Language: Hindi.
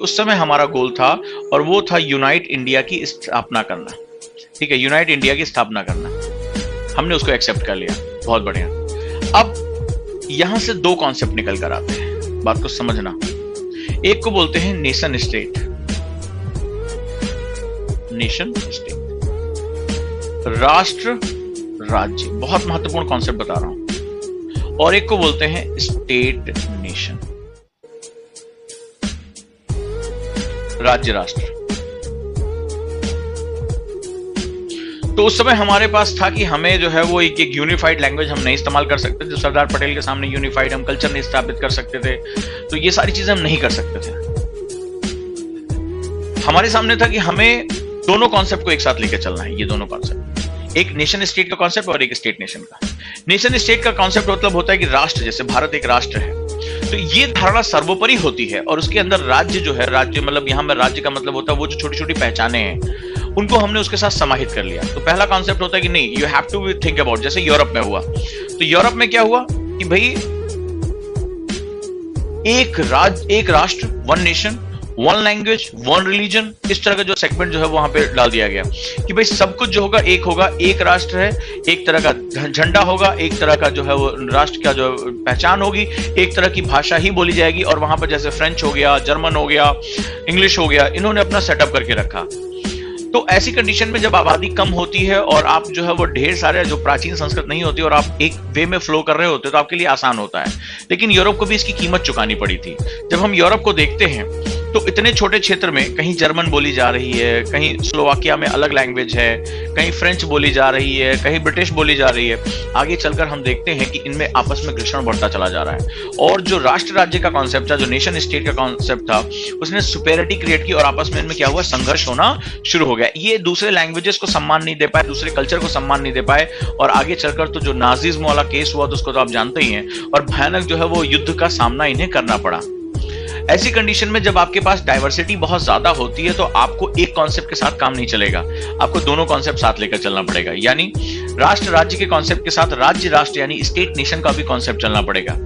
उस समय हमारा गोल था और वो था यूनाइट इंडिया की स्थापना करना। ठीक है, यूनाइट इंडिया की स्थापना करना, हमने उसको एक्सेप्ट कर लिया, बहुत बढ़िया। अब यहां से दो कॉन्सेप्ट निकल कर आते हैं, बात को समझना। एक को बोलते हैं नेशन स्टेट, नेशन स्टेट, राष्ट्र राज्य, बहुत महत्वपूर्ण कॉन्सेप्ट बता रहा हूं। और एक को बोलते हैं स्टेट नेशन, राज्य राष्ट्र। तो उस समय हमारे पास था कि हमें जो है वो एक यूनिफाइड लैंग्वेज हम नहीं इस्तेमाल कर सकते थे, सरदार पटेल के सामने यूनिफाइड हम कल्चर नहीं स्थापित कर सकते थे, तो ये सारी चीजें हम नहीं कर सकते थे। हमारे सामने था कि हमें दोनों कॉन्सेप्ट को एक साथ लेकर चलना है, ये दोनों कॉन्सेप्ट, एक नेशन स्टेट का कॉन्सेप्ट और एक स्टेट नेशन का। नेशन स्टेट का कॉन्सेप्ट मतलब होता है कि राष्ट्र, जैसे भारत एक राष्ट्र है, तो ये धारणा सर्वोपरि होती है और उसके अंदर राज्य जो है, राज्य मतलब यहां में राज्य का मतलब होता है वो जो छोटी छोटी पहचाने हैं उनको हमने उसके साथ समाहित कर लिया। तो पहला कॉन्सेप्ट होता है कि नहीं, you have to think about, जैसे यूरोप में हुआ, तो यूरोप में क्या हुआ कि भाई एक राज्य, एक राष्ट्र, one nation, one language, one religion, इस तरह का जो सेगमेंट जो है वहां पे डाल दिया गया कि भाई सब कुछ जो होगा, एक राष्ट्र है, एक तरह का झंडा होगा, एक तरह का जो है वो राष्ट्र का जो पहचान होगी, एक तरह की भाषा ही बोली जाएगी। और वहां पर जैसे फ्रेंच हो गया, जर्मन हो गया, इंग्लिश हो गया, इन्होंने अपना सेटअप करके रखा। तो ऐसी कंडीशन में जब आबादी कम होती है और आप जो है वो ढेर सारे जो प्राचीन संस्कृत नहीं होती और आप एक वे में फ्लो कर रहे होते हो तो आपके लिए आसान होता है। लेकिन यूरोप को भी इसकी कीमत चुकानी पड़ी थी। जब हम यूरोप को देखते हैं तो इतने छोटे क्षेत्र में कहीं जर्मन बोली जा रही है, कहीं स्लोवाकिया में अलग लैंग्वेज है, कहीं फ्रेंच बोली जा रही है, कहीं ब्रिटिश बोली जा रही है। आगे चलकर हम देखते हैं कि इनमें आपस में घर्षण बढ़ता चला जा रहा है और जो राष्ट्र राज्य का कॉन्सेप्ट था, जो नेशन स्टेट का कॉन्सेप्ट था, उसने सुपेरिटी क्रिएट की और आपस में इनमें क्या हुआ, संघर्ष होना शुरू हो गया। ये दूसरे लैंग्वेजेस को सम्मान नहीं दे पाए, दूसरे कल्चर को सम्मान नहीं दे पाए और आगे चलकर तो जो नाजिज्म वाला केस हुआ तो उसको तो आप जानते ही हैं और भयानक जो है वो युद्ध का सामना इन्हें करना पड़ा। ऐसी कंडीशन में जब आपके पास डाइवर्सिटी बहुत ज्यादा होती है तो आपको एक कॉन्सेप्ट के साथ काम नहीं चलेगा, आपको दोनों कॉन्सेप्ट साथ लेकर चलना पड़ेगा। यानी राष्ट्र राज्य के कॉन्सेप्ट के साथ राज्य राष्ट्र यानी स्टेट नेशन का भी कॉन्सेप्ट चलना पड़ेगा।